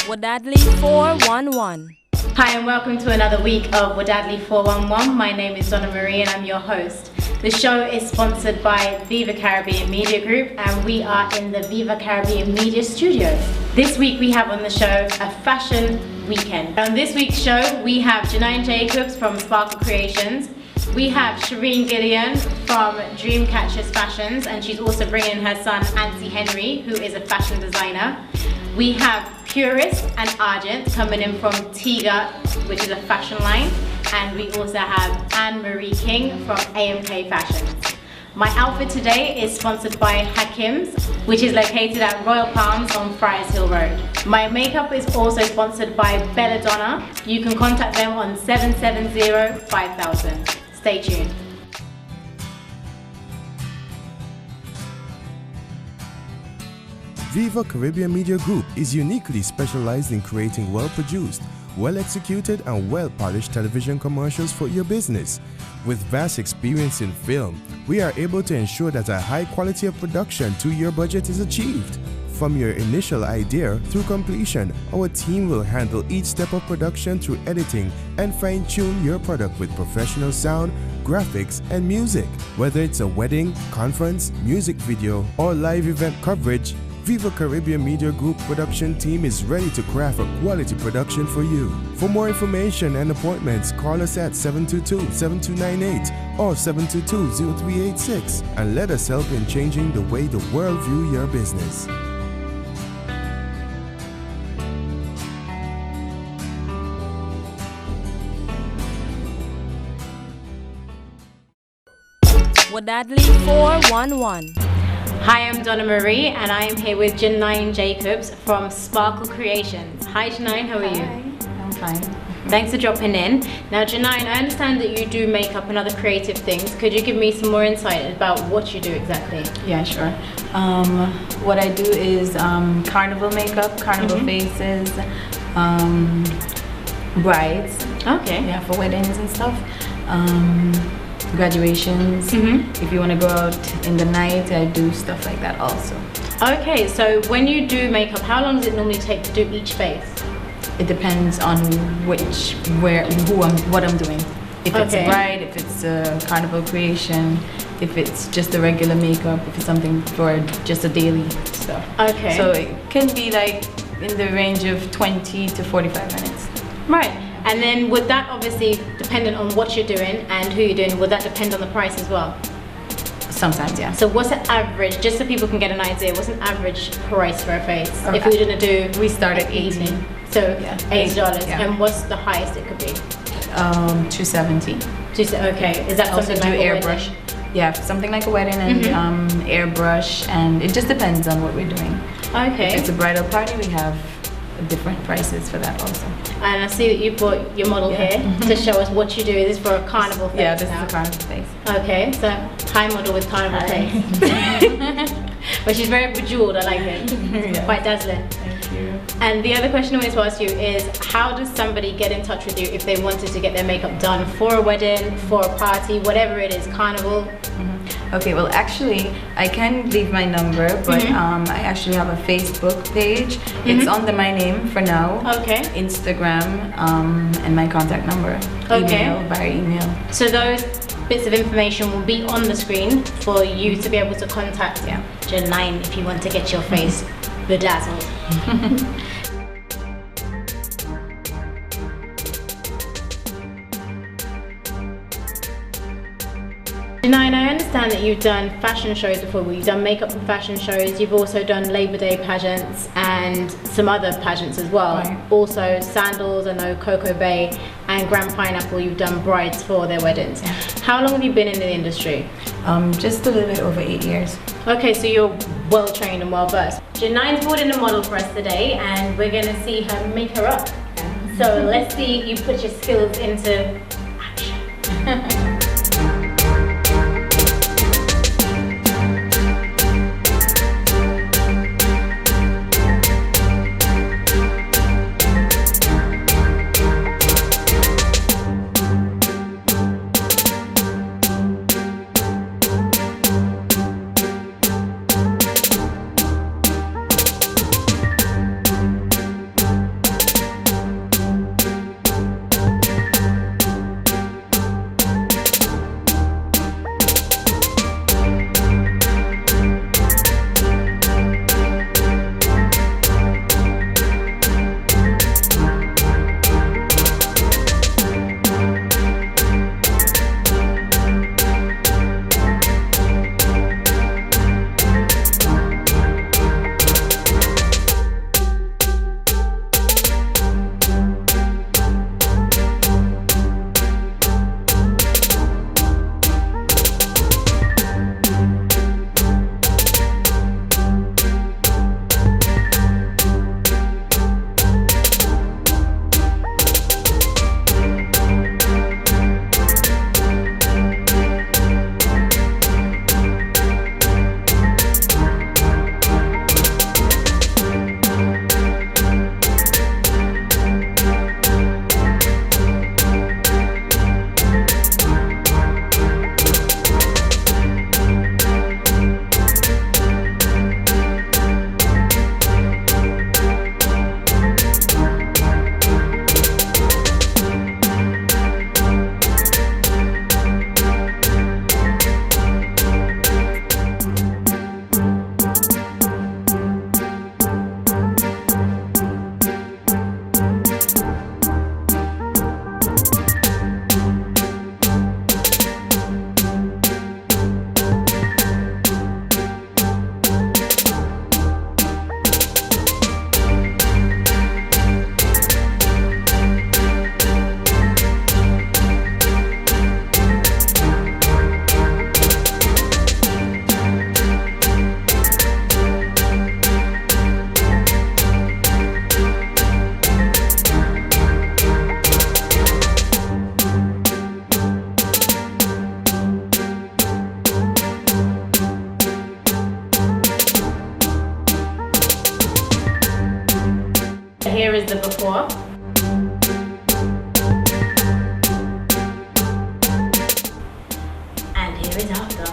Wadadli 411. Hi and welcome to another week of Wadadli 411. My name is Donna Marie and I'm your host. The show is sponsored by Viva Caribbean Media Group and we are in the Viva Caribbean Media Studios. This week we have on the show a fashion weekend. On this week's show we have Janine Jacobs from Sparkle Creations. We have Shireen Gideon from Dreamcatchers Fashions and she's also bringing her son Anthony Henry, who is a fashion designer. We have Purist and Argent coming in from Tiga, which is a fashion line, and we also have Anne-Marie King from AMK Fashions. My outfit today is sponsored by Hakim's, which is located at Royal Palms on Friars Hill Road. My makeup is also sponsored by Belladonna. You can contact them on 770-5000. Stay tuned. Viva Caribbean Media Group is uniquely specialized in creating well-produced, well-executed and well-polished television commercials for your business. With vast experience in film, we are able to ensure that a high quality of production to your budget is achieved. From your initial idea through completion, our team will handle each step of production through editing and fine-tune your product with professional sound, graphics, and music. Whether it's a wedding, conference, music video, or live event coverage, Viva Caribbean Media Group production team is ready to craft a quality production for you. For more information and appointments, call us at 722-7298 or 722-0386 and let us help in changing the way the world view your business. Wadadli 411. Hi, I'm Donna Marie and I am here with Janine Jacobs from Sparkle Creations. Hi Janine, how are you? Hi, I'm fine. Thanks for dropping in. Now Janine, I understand that you do makeup and other creative things. Could you give me some more insight about what you do exactly? Yeah, sure. What I do is carnival makeup, carnival faces, brides. Okay. Yeah, for weddings and stuff. Graduations. If you want to go out in the night, I do stuff like that also. Okay, so when you do makeup, how long does it normally take to do each face? It depends on what I'm doing. If it's a bride, if it's a carnival creation, if it's just a regular makeup, if it's something for just a daily stuff. Okay. So it can be like in the range of 20 to 45 minutes. Right. And then would that obviously, dependent on what you're doing and who you're doing, would that depend on the price as well? Sometimes, yeah. So what's the average, just so people can get an idea, what's an average price for a face? Okay. If we were gonna do, we start at 18. So yeah, $8. Yeah. And what's the highest it could be? $270. Okay, is that Also something do like airbrush? Yeah, something like a wedding and airbrush, and it just depends on what we're doing. Okay. If it's a bridal party, we have different prices for that also. And I see that you brought your model here to show us what you do. Is this for a carnival face? Yeah, this now? is a carnival face. Okay, so high model with carnival face. But she's very bejeweled, I like it. Yeah. Quite dazzling. Thank you. And the other question I wanted to ask you is, how does somebody get in touch with you if they wanted to get their makeup done for a wedding, for a party, whatever it is, carnival? Okay, well actually I can leave my number, but I actually have a Facebook page. It's under my name for now. Okay. Instagram and my contact number. Okay. Via email. So those bits of information will be on the screen for you to be able to contact Janine if you want to get your face bedazzled. Janine, I understand that you've done fashion shows before. You've done makeup for fashion shows. You've also done Labor Day pageants and some other pageants as well. Right. Also Sandals, I know Coco Bay and Grand Pineapple, you've done brides for their weddings. Yeah. How long have you been in the industry? Just a little bit over 8 years. Okay, so you're well trained and well versed. Janine's brought in a model for us today and we're gonna see her make her up. So let's see you put your skills into action. is the before. And here is after.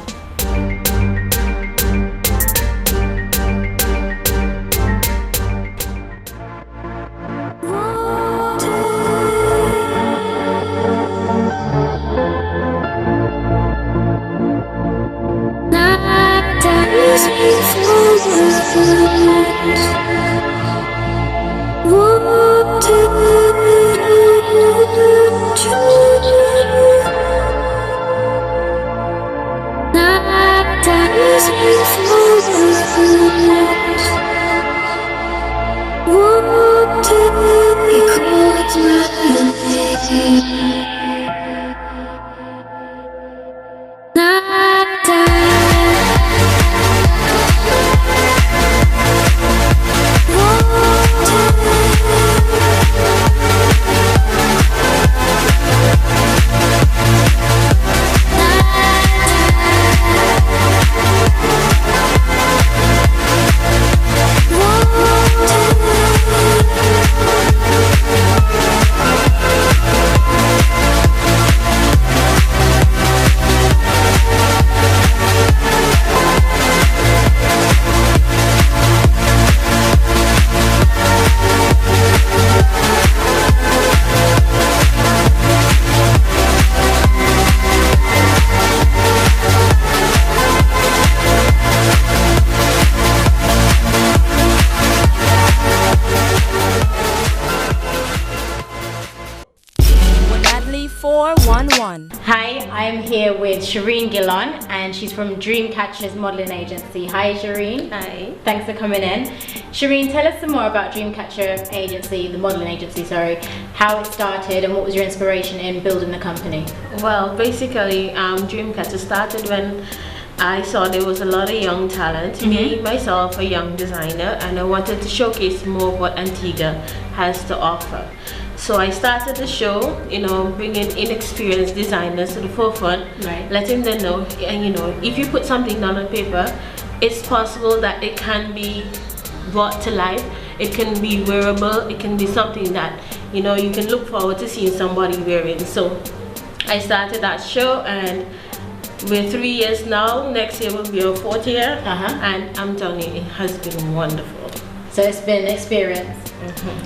Wadadli 411. Hi, I'm here with Shireen Gillon, and she's from Dreamcatcher's modeling agency. Hi, Shireen. Hi. Thanks for coming in. Shireen, tell us some more about Dreamcatcher agency, the modeling agency, sorry, how it started and what was your inspiration in building the company? Well, basically, Dreamcatcher started when I saw there was a lot of young talent. Me, myself, a young designer, and I wanted to showcase more of what Tiga has to offer. So I started the show, bringing inexperienced designers to the forefront, Right. letting them know, and if you put something down on paper, it's possible that it can be brought to life. It can be wearable. It can be something that you can look forward to seeing somebody wearing. So I started that show, and we're 3 years now. Next year will be our 4th year, and I'm telling you, it has been wonderful. So it's been an experience.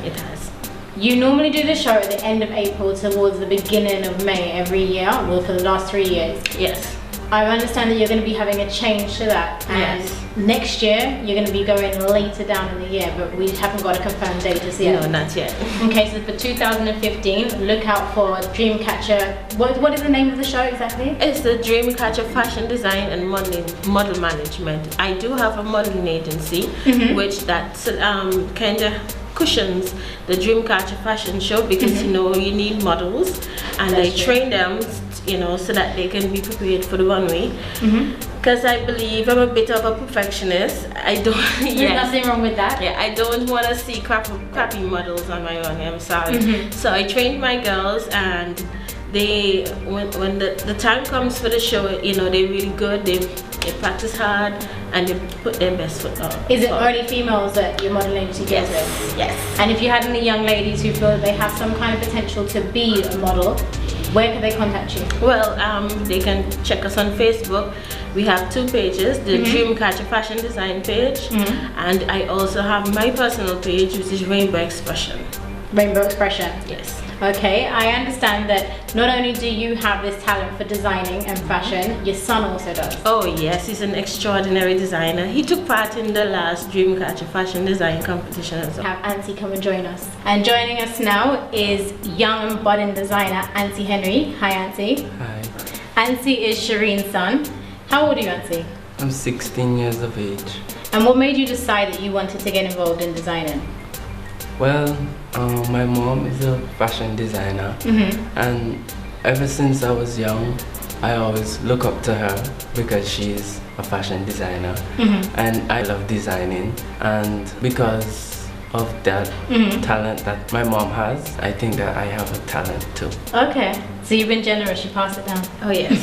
It has. You normally do the show at the end of April towards the beginning of May every year, well, for the last 3 years. Yes. I understand that you're going to be having a change to that, and Yes. next year you're going to be going later down in the year, but we haven't got a confirmed date just yet. No, not yet. Okay, so for 2015, look out for Dreamcatcher. What is the name of the show exactly? It's the Dreamcatcher Fashion Design and Model Management. I do have a modeling agency, which that's kind of cushions the Dreamcatcher fashion show, because you need models, and I train them so that they can be prepared for the runway, because I believe I'm a bit of a perfectionist. I don't There's nothing wrong with that. Yeah, I don't want to see crappy models on my runway. I'm sorry. So I trained my girls, and they when the time comes for the show, they're really good. They practice hard, and they put their best foot on. Is it only females that your modeling agency deals with? Yes. And if you had any young ladies who feel that they have some kind of potential to be a model, where can they contact you? Well, they can check us on Facebook. We have 2 pages, the Dreamcatcher Fashion Design page, and I also have my personal page, which is Rainbow Expression. Rainbow Expression. Yes. Okay, I understand that not only do you have this talent for designing and fashion, your son also does. Oh yes, he's an extraordinary designer. He took part in the last Dreamcatcher Fashion Design competition as well. Have Ansi come and join us. And joining us now is young and budding designer Ansi Henry. Hi Ansi. Hi, Ansi is Shireen's son. How old are you, Ansi? I'm 16 years of age. And what made you decide that you wanted to get involved in designing? Well, my mom is a fashion designer, and ever since I was young, I always look up to her because she's a fashion designer, and I love designing, and because of that talent that my mom has, I think that I have a talent too. Okay, so you've been generous, you pass it down. Oh yes.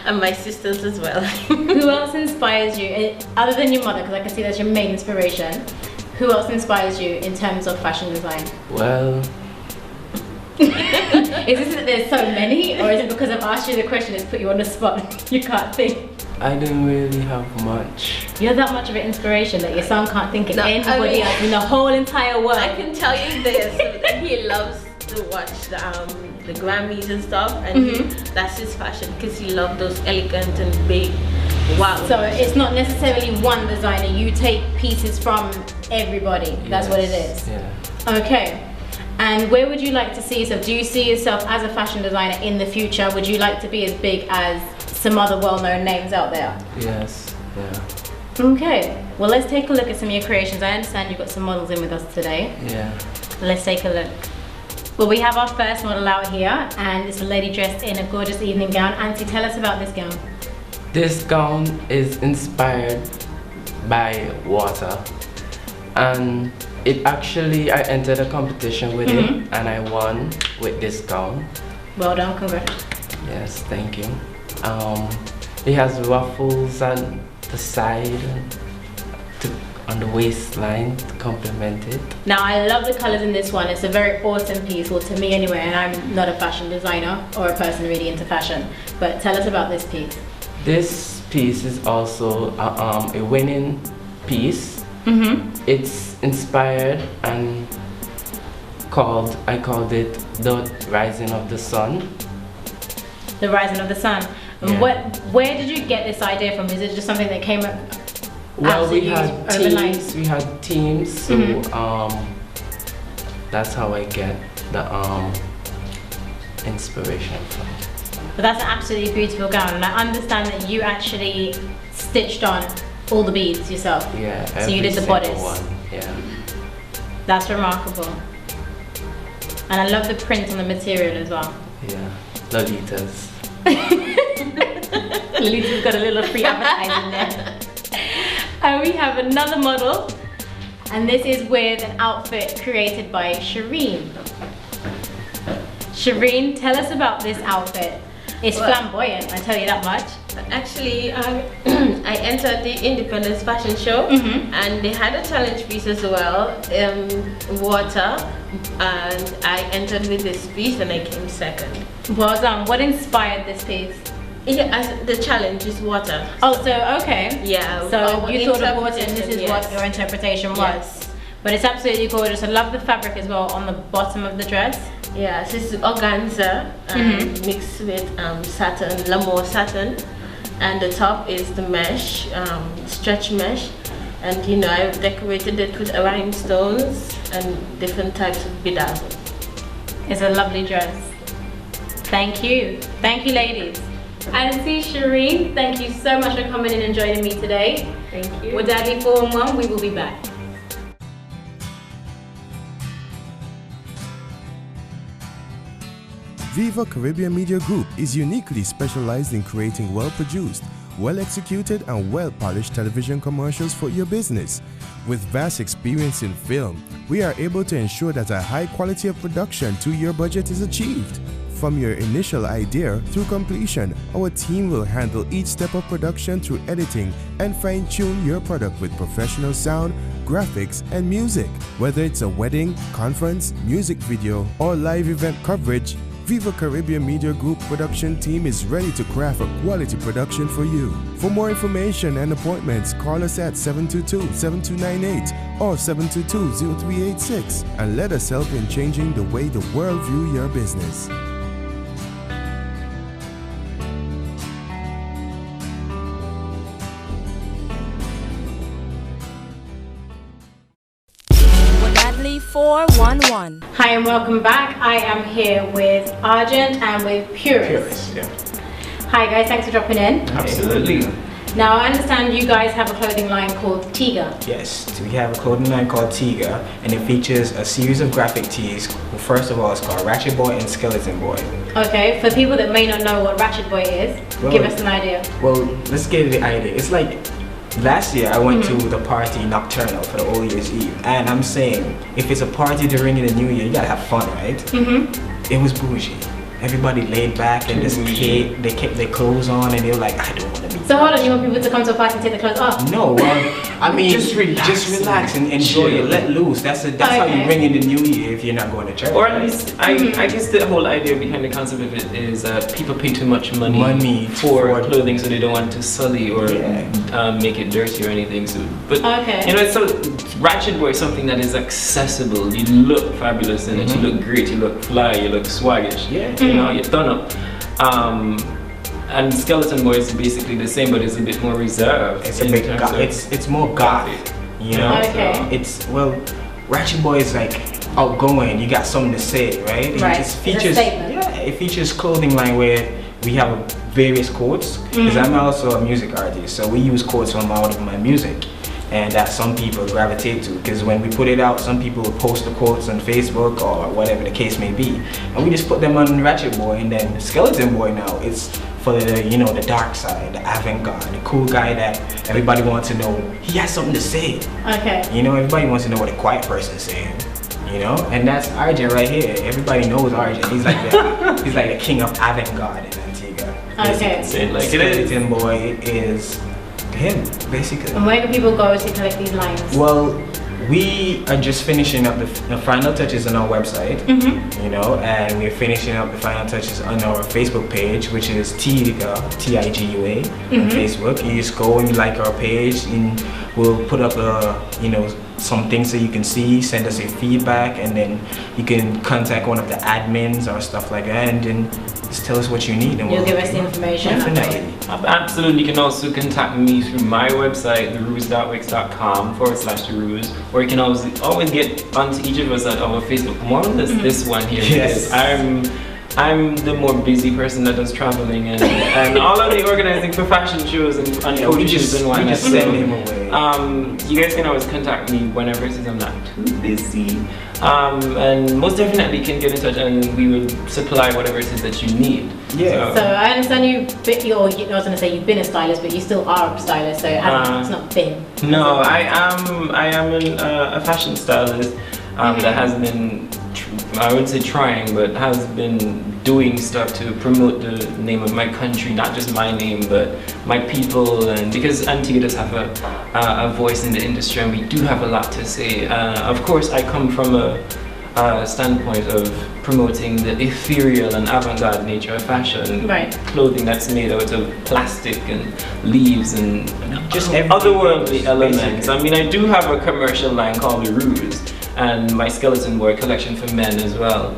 And my sisters as well. Who else inspires you, other than your mother, because I can see that's your main inspiration? Who else inspires you in terms of fashion design? Well, Is it that there's so many, or is it because I've asked you the question, it's put you on the spot, you can't think? I didn't really have much. You're that much of an inspiration that your son can't think of No, anybody else in the whole entire world. I can tell you this, he loves to watch the Grammys and stuff, and that's his fashion, because he loves those elegant and big, wow. So it's not necessarily one designer, you take pieces from everybody, that's what it is. Yeah. Okay, and where would you like to see yourself? Do you see yourself as a fashion designer in the future? Would you like to be as big as some other well-known names out there? Yes. Yeah. Okay, well let's take a look at some of your creations. I understand you've got some models in with us today. Yeah. Let's take a look. Well, we have our first model out here, and it's a lady dressed in a gorgeous evening gown. Auntie, tell us about this gown. This gown is inspired by water, and it actually, I entered a competition with it, and I won with this gown. Well done, congrats. Yes, thank you. It has ruffles on the side, on the waistline to complement it. Now, I love the colors in this one. It's a very autumn piece, well, to me anyway, and I'm not a fashion designer or a person really into fashion. But tell us about this piece. This piece is also a winning piece. It's inspired and I called it The Rising of the Sun. The Rising of the Sun. And Yeah. where did you get this idea from? Is it just something that came up? Well, we had overnight? teams. We had teams, so that's how I get the inspiration from. But that's an absolutely beautiful gown, and I understand that you actually stitched on all the beads yourself. Yeah. So you did the every bodice. single one. Yeah. That's remarkable. And I love the print on the material as well. Yeah. Lolitas. Lolita's got a little free advertising there. And we have another model, and this is with an outfit created by Shireen. Shireen, tell us about this outfit. It's flamboyant, I tell you that much. Actually, I entered the Independence Fashion Show, and they had a challenge piece as well, water, and I entered with this piece and I came second. Well done. What inspired this piece? Yeah, the challenge is water. Oh, so okay. Yeah. So our you thought of water, and this is interpretation, what yes. your interpretation was. Yes. But it's absolutely gorgeous. I love the fabric as well on the bottom of the dress. Yes, it's organza mixed with satin, l'amour satin, and the top is the mesh, stretch mesh, and you know I've decorated it with rhinestones and different types of bedazzle. It's a lovely dress. Thank you. Thank you, ladies. And see, Shireen, thank you so much for coming in and joining me today. Thank you. Wadadli 411, we will be back. Viva Caribbean Media Group is uniquely specialized in creating well-produced, well-executed and well-polished television commercials for your business. With vast experience in film, we are able to ensure that a high quality of production to your budget is achieved. From your initial idea through completion, our team will handle each step of production through editing and fine-tune your product with professional sound, graphics, and music. Whether it's a wedding, conference, music video, or live event coverage, Viva Caribbean Media Group production team is ready to craft a quality production for you. For more information and appointments, call us at 722-7298 or 722-0386 and let us help in changing the way the world view your business. Wadadli 411. Hi and welcome back. I am here with Argent and with Purist. Yeah. Hi guys, thanks for dropping in. Absolutely. Now I understand you guys have a clothing line called Tiga. Yes, we have a clothing line called Tiga, and it features a series of graphic tees. Well, first of all, it's called Ratchet Boy and Skeleton Boy. Okay, for people that may not know what Ratchet Boy is, Well, give us an idea. Well, let's get the idea. It's like last year I went to the party Nocturnal for the Old Year's Eve, and I'm saying if it's a party during the New Year, you gotta have fun, right? It was bougie. Everybody laid back and just they kept their clothes on, and they were like, I don't want to be So hold on, you want people to come to a party and take the clothes off? No, I mean, Just relax and enjoy it, let loose. That's how you Okay. bring in the new year if you're not going to church. Or at least, I guess the whole idea behind the concept of it is people pay too much money for clothing, so they don't want to sully or make it dirty or anything. So, but you know, so Ratchet Boy is something that is accessible. You look fabulous in it. You look great. You look fly. You look swaggish. Yeah. You know, you're done up. And Skeleton Boy is basically the same, but it's a bit more reserved. It's a bit it's more gothic, you know. Okay. It's Ratchet Boy is like outgoing. You got something to say, right? Right. It just features It's a statement. it features clothing line where we have various quotes. Because I'm also a music artist, so we use quotes from out of my music. And that some people gravitate to, because when we put it out, some people will post the quotes on Facebook or whatever the case may be, and we just put them on Ratchet Boy. And then Skeleton Boy now, it's for the the dark side, the avant-garde, the cool guy that everybody wants to know he has something to say. Okay. You know, everybody wants to know what a quiet person's saying. You know, and that's RJ right here. Everybody knows RJ. He's like the king of avant-garde in Antigua. Okay. Skeleton Boy is him, basically. And where can people go to collect these lines? Well, we are just finishing up the final touches on our website, you know, and we're finishing up the final touches on our Facebook page, which is Tiga, Tigua on Facebook. You just go and you like our page, and we'll put up some things so you can see, send us your feedback, and then you can contact one of the admins or stuff like that, and then just tell us what you need, and You'll give us the information. Definitely. Absolutely. You can also contact me through my website, theruse.wix.com/theruse, or you can always get onto each of us at our Facebook. More on this one here. Yes. Because I'm the more busy person that does traveling and all of the organizing for fashion shows and photo shoots and whatnot. We just send him away. You guys can always contact me whenever it says I'm not too busy. And most definitely can get in touch, and we will supply whatever it is that you need. Yeah. So I understand I was going to say you've been a stylist, but you still are a stylist, so it's not been. No, I am a fashion stylist that has been, I wouldn't say trying, but has been doing stuff to promote the name of my country, not just my name, but my people, and because Antigua does have a voice in the industry, and we do have a lot to say. Of course, I come from a standpoint of promoting the ethereal and avant-garde nature of fashion. Right. Clothing that's made out of plastic and leaves and Just otherworldly elements. basically. I mean, I do have a commercial line called The Ruse, and my Skeleton Boy collection for men as well.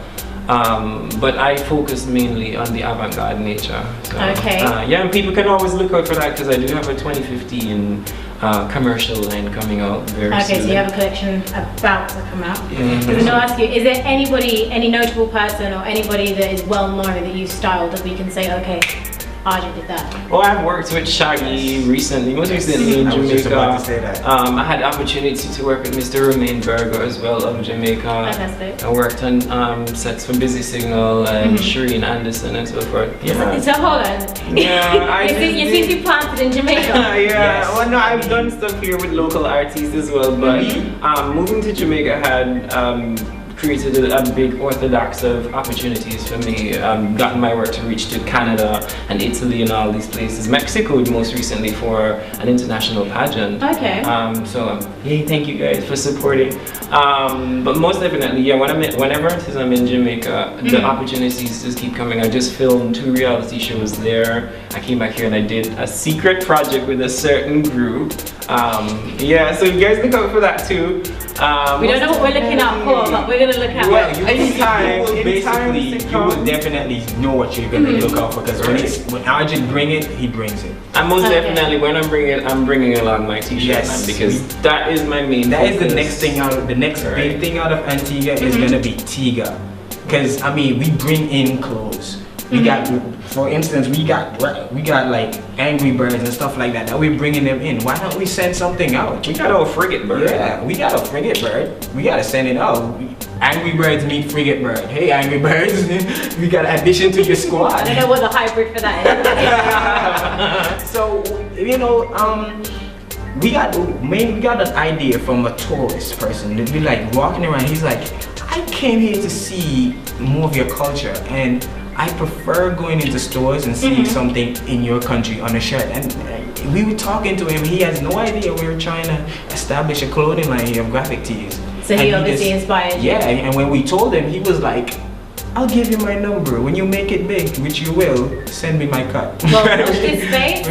But I focus mainly on the avant-garde nature. So, Okay. and people can always look out for that, because I do have a 2015 commercial line coming out very soon. Okay, so you have a collection about to come out. Mhm. I was going to ask you, is there any notable person or anybody that is well known that you styled that we can say, okay, RJ did that? Well, I've worked with Shaggy recently, most recently in I was just about to Jamaica. say that. I had the opportunity to work with Mr. Romain Berger as well of Jamaica. Fantastic. I worked on sets for Busy Signal and Shireen Anderson and so forth. Yeah. So hold on. Yeah, you see you planted in Jamaica. Yeah, Yes. well, no, I've done stuff here with local artists as well, but moving to Jamaica had created a big orthodox of opportunities for me. Gotten my work to reach to Canada and Italy and all these places. Mexico most recently for an international pageant. Okay. Yay, thank you guys for supporting. But most definitely, yeah, whenever it is I'm in Jamaica, the opportunities just keep coming. I just filmed 2 reality shows there. I came back here and I did a secret project with a certain group. Yeah, so you guys look out for that too. We don't know what we're looking out for, but we're going to look out. Well, for you will definitely know what you're gonna look out for, because when Arjun bring it, he brings it. And most Okay. definitely, when I'm bringing along my t-shirt Yes. line, because that is my main That is focus. the next thing out of the next Right. big thing out of Antigua is gonna be Tiga, because I mean we bring in clothes. We got, for instance, we got like Angry Birds and stuff like that. That we're bringing them in. Why don't we send something out? We got our frigate bird. Yeah, we got a frigate bird. We gotta send it out. Angry Birds meet frigate bird. Hey, Angry Birds, we got an addition to your I squad. don't know what the hybrid for that is. So we got an idea from a tourist person to be like walking around. He's like, I came here to see more of your culture, and I prefer going into stores and seeing something in your country on a shirt. And we were talking to him, he has no idea we were trying to establish a clothing line here of graphic tees. So he obviously inspired you. Yeah, and when we told him, he was like, I'll give you my number. When you make it big, which you will, send me my cut. Well, watch this space.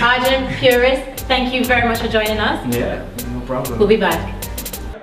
Arjun, Purist, thank you very much for joining us. Yeah, no problem. We'll be back.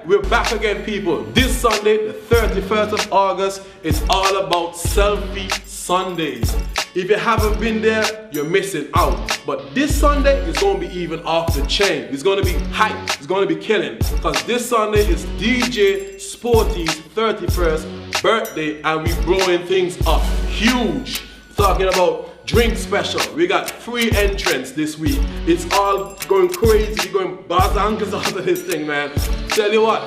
We're back again, people. This Sunday, the 31st of August, is all about Selfie Sundays. If you haven't been there, you're missing out. But this Sunday is going to be even off the chain. It's going to be hype. It's going to be killing. Because this Sunday is DJ Sporty's 31st birthday, and we're blowing things up huge. Talking about drink special. We got free entrance this week. It's all going crazy. We're going bazankers out of this thing, man. Tell you what,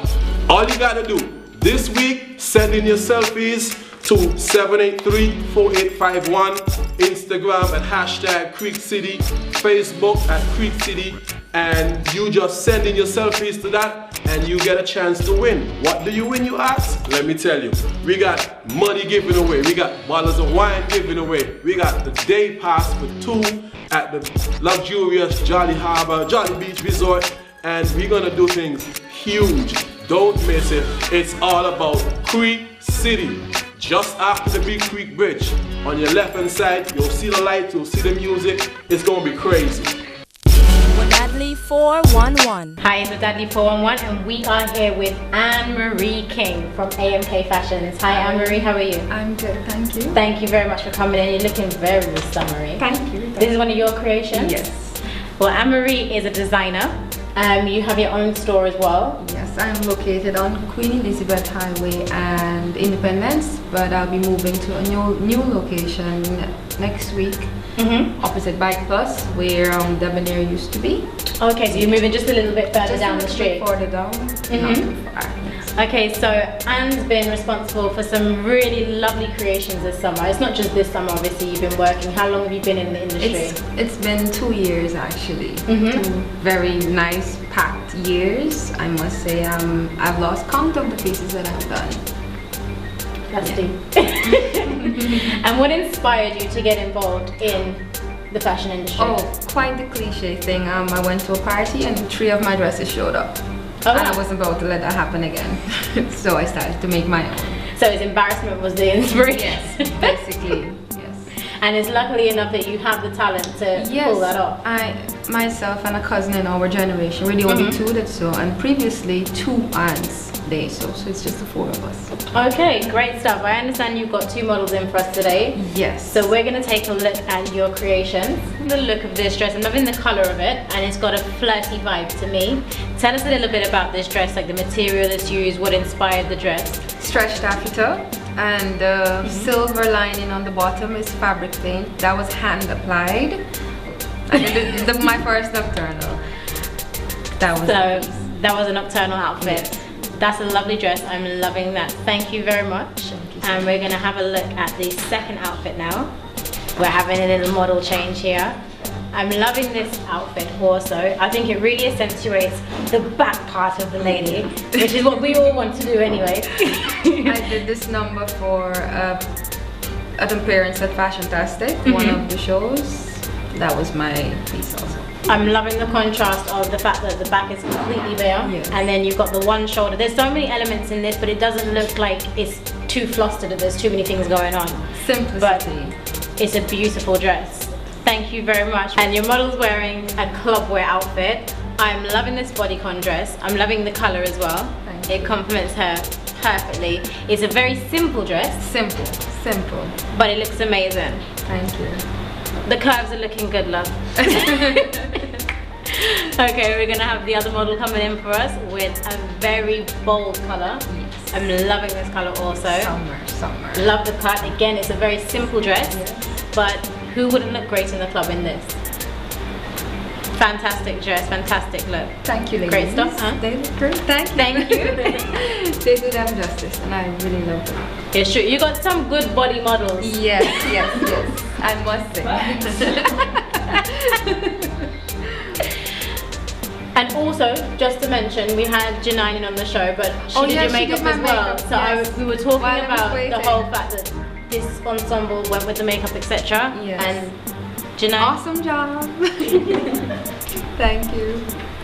all you gotta do this week, send in your selfies to 783-4851, Instagram at hashtag Creek City, Facebook at Creek City, and you just send in your selfies to that and you get a chance to win. What do you win, you ask? Let me tell you. We got money given away, we got bottles of wine given away, we got the day pass for 2 at the luxurious Jolly Harbor, Jolly Beach Resort, and we're gonna do things huge. Don't miss it. It's all about Creek City. Just after the Big Creek Bridge. On your left hand side, you'll see the lights, you'll see the music. It's gonna be crazy. Wadadli 411. Hi, it's Wadadli 411, and we are here with Anne-Marie King from AMK Fashions. Hi, Anne-Marie, how are you? I'm good, thank you. Thank you very much for coming in. You're looking very summery. Thank you. This is one of your creations? Yes. Well, Anne-Marie is a designer. You have your own store as well. Yes, I'm located on Queen Elizabeth Highway and Independence, but I'll be moving to a new location next week, opposite Bike Plus, where Debonair used to be. Okay, so you're moving just a little bit further down the street. Further down, not too far. Okay, so Anne's been responsible for some really lovely creations this summer. It's not just this summer, obviously, you've been working. How long have you been in the industry? It's been 2 years actually. 2 very nice, packed years. I must say I've lost count of the pieces that I've done. That's deep. And what inspired you to get involved in the fashion industry? Oh, quite the cliche thing. I went to a party and 3 of my dresses showed up. Oh, and wow. I wasn't about to let that happen again. So I started to make my own. So his embarrassment was the inspiration. Yes, basically, yes. And it's luckily enough that you have the talent to pull that off. Myself and a cousin in our generation, we're the only 2 that sew, and previously 2 aunts, they sew, so it's just the 4 of us. Okay, great stuff. I understand you've got 2 models in for us today. Yes. So we're going to take a look at your creations. The look of this dress, I'm loving the colour of it, and it's got a flirty vibe to me. Tell us a little bit about this dress, like the material that's used, what inspired the dress. Stretch taffeta, and the silver lining on the bottom is fabric paint. That was hand applied. And my first nocturnal. That was a nocturnal outfit. That's a lovely dress. I'm loving that. Thank you very much. And we're going to have a look at the second outfit now. We're having a little model change here. I'm loving this outfit also. I think it really accentuates the back part of the lady, which is what we all want to do anyway. I did this number for an appearance at Fashiontastic, one of the shows. That was my piece also. I'm loving the contrast of the fact that the back is completely bare, and then you've got the one shoulder. There's so many elements in this, but it doesn't look like it's too flustered or there's too many things going on. Simplicity. But it's a beautiful dress. Thank you very much. And your model's wearing a clubwear outfit. I'm loving this bodycon dress. I'm loving the color as well. It complements her perfectly. It's a very simple dress. Simple. But it looks amazing. Thank you. The curves are looking good, love. Okay, we're gonna have the other model coming in for us with a very bold color. Yes. I'm loving this color also. Summer. Love the cut. Again, it's a very simple dress, but who wouldn't look great in the club in this? Fantastic dress, fantastic look. Thank you, ladies. Great stuff, huh? They look great. Thank you. They do them justice, and I really love them. Yeah, sure. You got some good body models. Yes. I must say. And also, just to mention, we had Janine on the show, but she did your makeup as well. Makeup, so we were talking about the whole fact that this ensemble went with the makeup, etc. Yes. And Janai, Awesome job. Thank you.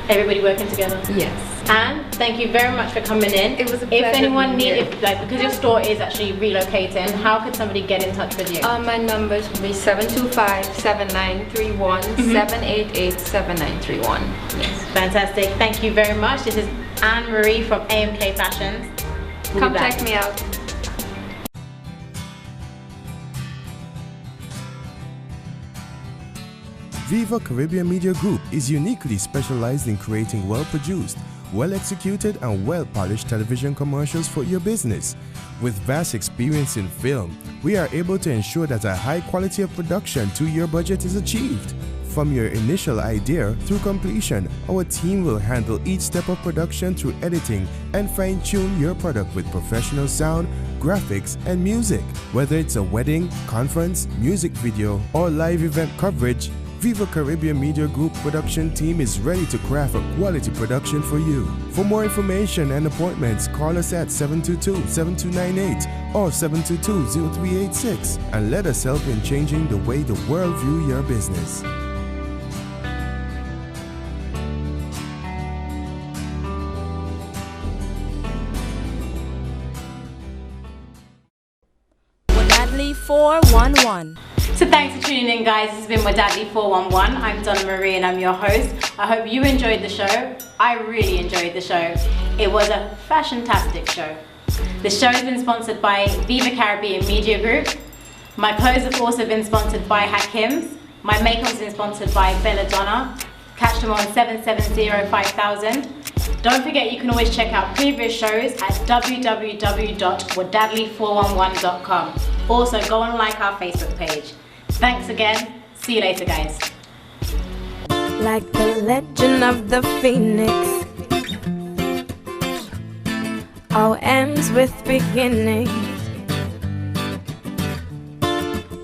everybody working together. Yes. And thank you very much for coming in. It was a If pleasure anyone being here. needed, like, because your store is actually relocating, how could somebody get in touch with you? My numbers will be 725-7931, 788-7931. Yes. Fantastic. Thank you very much. This is Anne-Marie from AMK Fashions. We'll Come be back. check me out. Viva Caribbean Media Group is uniquely specialized in creating well-produced, well-executed and well-polished television commercials for your business. With vast experience in film, we are able to ensure that a high quality of production to your budget is achieved. From your initial idea through completion, our team will handle each step of production through editing and fine-tune your product with professional sound, graphics, and music. Whether it's a wedding, conference, music video, or live event coverage, Viva Caribbean Media Group production team is ready to craft a quality production for you. For more information and appointments, call us at 722-7298 or 722-0386 and let us help in changing the way the world view your business. Wadadli 411. So thanks for tuning in, guys. This has been Wadadli 411. I'm Donna Marie and I'm your host. I hope you enjoyed the show. I really enjoyed the show. It was a fashion-tastic show. The show has been sponsored by Viva Caribbean Media Group. My clothes have also been sponsored by Hakim's. My makeup has been sponsored by Belladonna. Catch them on 770-5000. Don't forget, you can always check out previous shows at www.wadadli411.com. Also, go and like our Facebook page. Thanks again. See you later, guys. Like the legend of the phoenix, all ends with beginnings.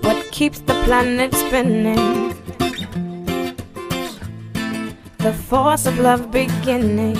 What keeps the planet spinning? The force of love beginning.